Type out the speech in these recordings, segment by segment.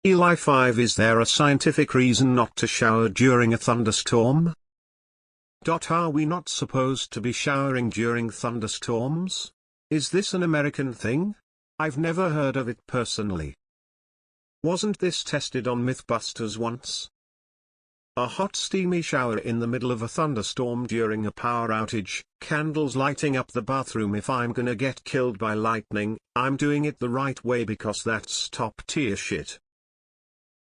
ELI5. Is there a scientific reason not to shower during a thunderstorm? Are we not supposed to be showering during thunderstorms? Is this an American thing? I've never heard of it personally. Wasn't this tested on Mythbusters once? A hot steamy shower in the middle of a thunderstorm during a power outage, candles lighting up the bathroom. If I'm gonna get killed by lightning, I'm doing it the right way because that's top tier shit.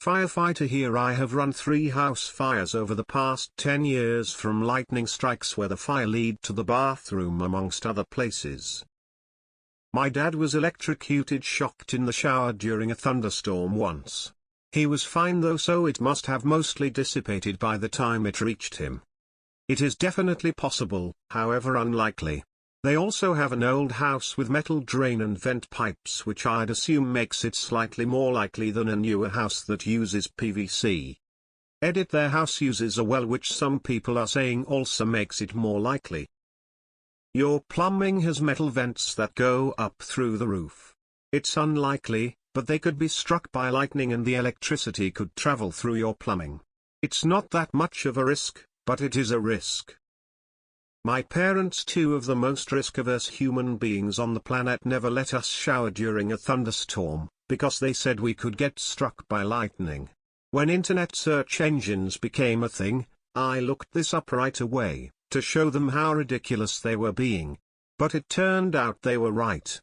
Firefighter here. I have run 3 house fires over the past 10 years from lightning strikes where the fire led to the bathroom amongst other places. My dad was electrocuted shocked in the shower during a thunderstorm once. He was fine though, so it must have mostly dissipated by the time it reached him. It is definitely possible, however unlikely. They also have an old house with metal drain and vent pipes, which I'd assume makes it slightly more likely than a newer house that uses PVC. Their house uses a well, which some people are saying also makes it more likely. Your plumbing has metal vents that go up through the roof. It's unlikely, but they could be struck by lightning and the electricity could travel through your plumbing. It's not that much of a risk, but it is a risk. My parents, 2 of the most risk-averse human beings on the planet, never let us shower during a thunderstorm, because they said we could get struck by lightning. When internet search engines became a thing, I looked this up right away, to show them how ridiculous they were being. But it turned out they were right.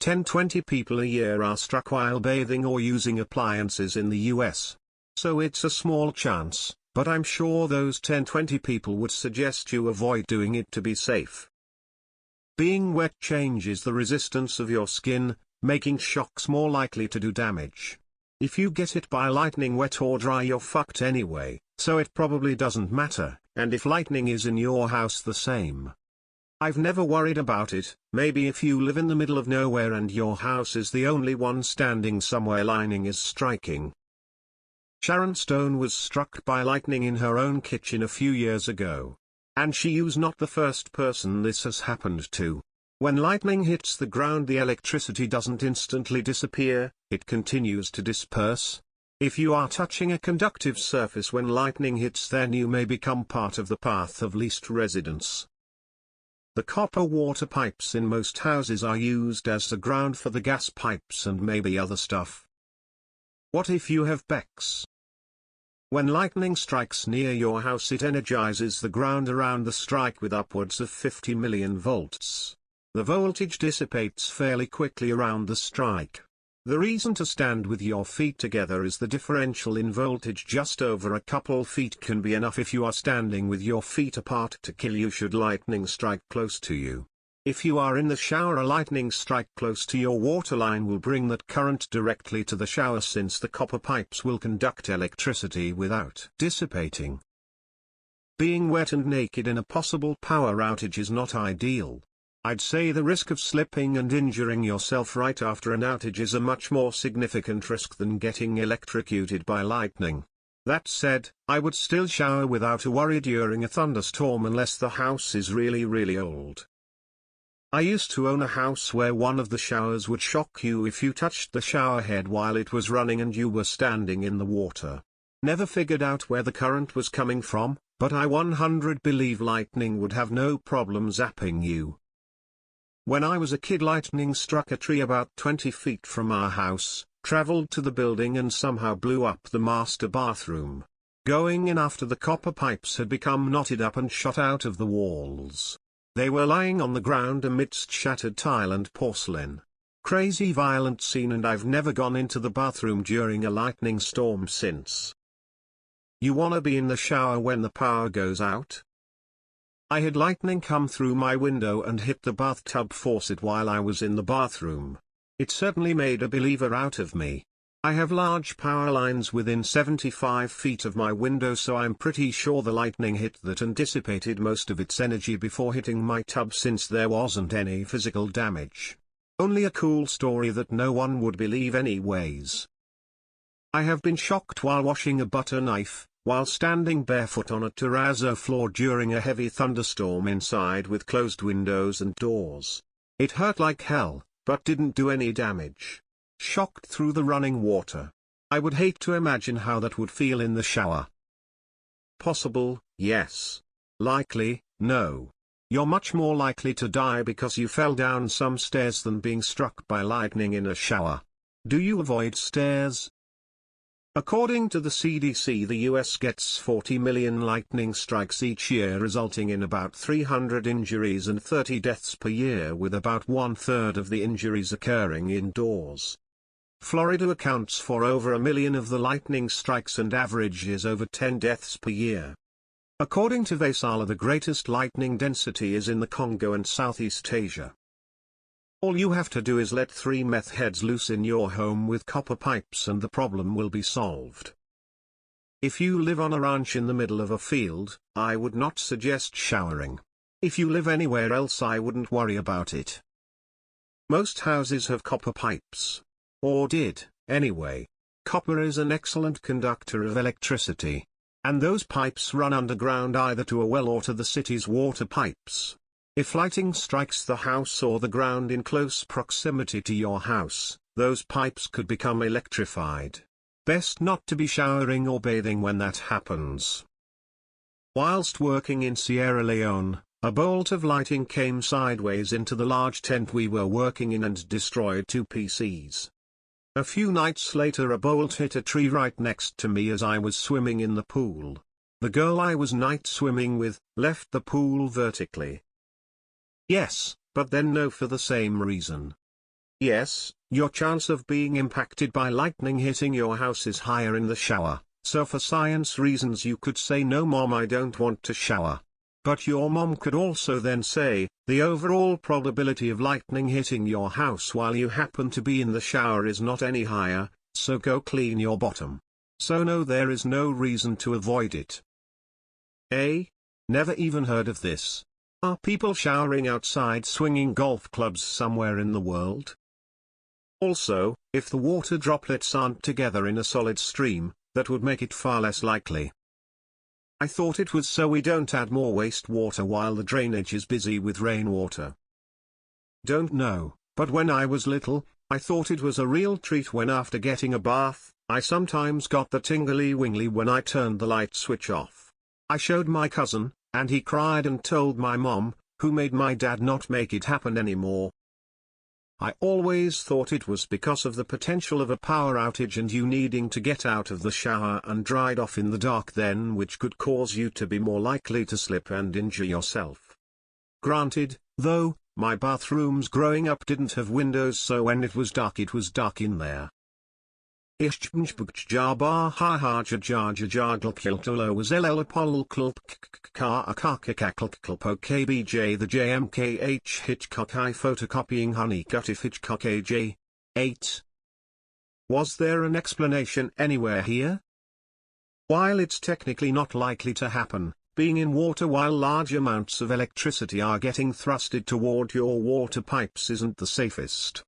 10-20 people a year are struck while bathing or using appliances in the US. So it's a small chance. But I'm sure those 10-20 people would suggest you avoid doing it to be safe. Being wet changes the resistance of your skin, making shocks more likely to do damage. If you get hit by lightning wet or dry, you're fucked anyway, so it probably doesn't matter, and if lightning is in your house, the same. I've never worried about it. Maybe if you live in the middle of nowhere and your house is the only one standing somewhere lightning is striking. Sharon Stone was struck by lightning in her own kitchen a few years ago. And she was not the first person this has happened to. When lightning hits the ground, the electricity doesn't instantly disappear, it continues to disperse. If you are touching a conductive surface when lightning hits, then you may become part of the path of least resistance. The copper water pipes in most houses are used as the ground for the gas pipes and maybe other stuff. What if you have BECS? When lightning strikes near your house, it energizes the ground around the strike with upwards of 50 million volts. The voltage dissipates fairly quickly around the strike. The reason to stand with your feet together is the differential in voltage just over a couple feet can be enough if you are standing with your feet apart to kill you should lightning strike close to you. If you are in the shower, a lightning strike close to your waterline will bring that current directly to the shower, since the copper pipes will conduct electricity without dissipating. Being wet and naked in a possible power outage is not ideal. I'd say the risk of slipping and injuring yourself right after an outage is a much more significant risk than getting electrocuted by lightning. That said, I would still shower without a worry during a thunderstorm unless the house is really old. I used to own a house where one of the showers would shock you if you touched the shower head while it was running and you were standing in the water. Never figured out where the current was coming from, but I 100% believe lightning would have no problem zapping you. When I was a kid, lightning struck a tree about 20 feet from our house, traveled to the building and somehow blew up the master bathroom. Going in after the copper pipes had become knotted up and shot out of the walls. They were lying on the ground amidst shattered tile and porcelain. Crazy violent scene, and I've never gone into the bathroom during a lightning storm since. You wanna be in the shower when the power goes out? I had lightning come through my window and hit the bathtub faucet while I was in the bathroom. It certainly made a believer out of me. I have large power lines within 75 feet of my window, so I'm pretty sure the lightning hit that and dissipated most of its energy before hitting my tub, since there wasn't any physical damage. Only a cool story that no one would believe anyways. I have been shocked while washing a butter knife, while standing barefoot on a terrazzo floor during a heavy thunderstorm inside with closed windows and doors. It hurt like hell, but didn't do any damage. Shocked through the running water. I would hate to imagine how that would feel in the shower. Possible, yes. Likely, no. You're much more likely to die because you fell down some stairs than being struck by lightning in a shower. Do you avoid stairs? According to the CDC, the US gets 40 million lightning strikes each year, resulting in about 300 injuries and 30 deaths per year, with about 1/3 of the injuries occurring indoors. Florida accounts for over 1 million of the lightning strikes and averages over 10 deaths per year. According to Vaisala, the greatest lightning density is in the Congo and Southeast Asia. All you have to do is let 3 meth heads loose in your home with copper pipes and the problem will be solved. If you live on a ranch in the middle of a field, I would not suggest showering. If you live anywhere else, I wouldn't worry about it. Most houses have copper pipes. Or did, anyway. Copper is an excellent conductor of electricity. And those pipes run underground either to a well or to the city's water pipes. If lightning strikes the house or the ground in close proximity to your house, those pipes could become electrified. Best not to be showering or bathing when that happens. Whilst working in Sierra Leone, a bolt of lightning came sideways into the large tent we were working in and destroyed 2 PCs. A few nights later, a bolt hit a tree right next to me as I was swimming in the pool. The girl I was night swimming with left the pool vertically. Yes, but then no, for the same reason. Yes, your chance of being impacted by lightning hitting your house is higher in the shower, so for science reasons you could say, no mom, I don't want to shower. But your mom could also then say, the overall probability of lightning hitting your house while you happen to be in the shower is not any higher, so go clean your bottom. So no, there is no reason to avoid it. Never even heard of this. Are people showering outside swinging golf clubs somewhere in the world? Also, if the water droplets aren't together in a solid stream, that would make it far less likely. I thought it was so we don't add more wastewater while the drainage is busy with rainwater. Don't know, but when I was little, I thought it was a real treat when after getting a bath, I sometimes got the tingly-wingly when I turned the light switch off. I showed my cousin, and he cried and told my mom, who made my dad not make it happen anymore. I always thought it was because of the potential of a power outage and you needing to get out of the shower and dried off in the dark then, which could cause you to be more likely to slip and injure yourself. Granted, though, my bathrooms growing up didn't have windows, so when it was dark in there. Ishbjbjaba ha ha jajajajaglkiltolo was llapolklpkakakaklkbj the JMKH Hitchcock I photocopying honeycut if Hitchcock AJ. 8. Was there an explanation anywhere here? While it's technically not likely to happen, being in water while large amounts of electricity are getting thrusted toward your water pipes isn't the safest.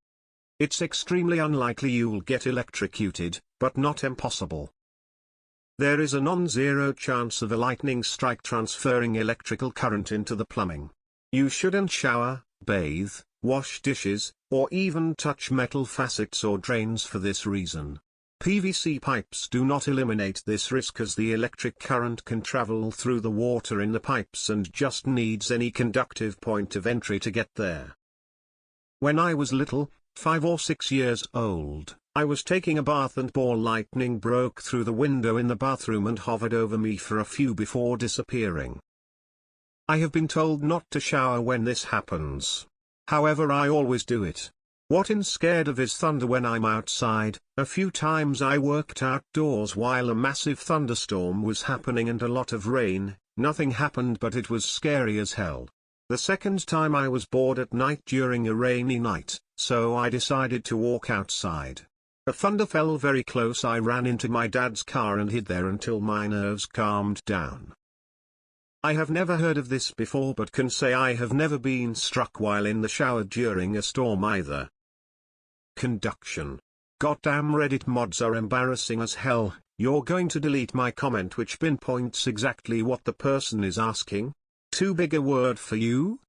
It's extremely unlikely you'll get electrocuted, but not impossible. There is a non-zero chance of a lightning strike transferring electrical current into the plumbing. You shouldn't shower, bathe, wash dishes, or even touch metal facets or drains for this reason. PVC pipes do not eliminate this risk as the electric current can travel through the water in the pipes and just needs any conductive point of entry to get there. When I was little, 5 or 6 years old, I was taking a bath and ball lightning broke through the window in the bathroom and hovered over me for a few before disappearing. I have been told not to shower when this happens. However, I always do it. What I'm scared of is thunder when I'm outside. A few times I worked outdoors while a massive thunderstorm was happening and a lot of rain. Nothing happened, but it was scary as hell. The second time I was bored at night during a rainy night, so I decided to walk outside. A thunder fell very close. I ran into my dad's car and hid there until my nerves calmed down. I have never heard of this before, but can say I have never been struck while in the shower during a storm either. Conduction. Goddamn Reddit mods are embarrassing as hell. You're going to delete my comment which pinpoints exactly what the person is asking? Too big a word for you?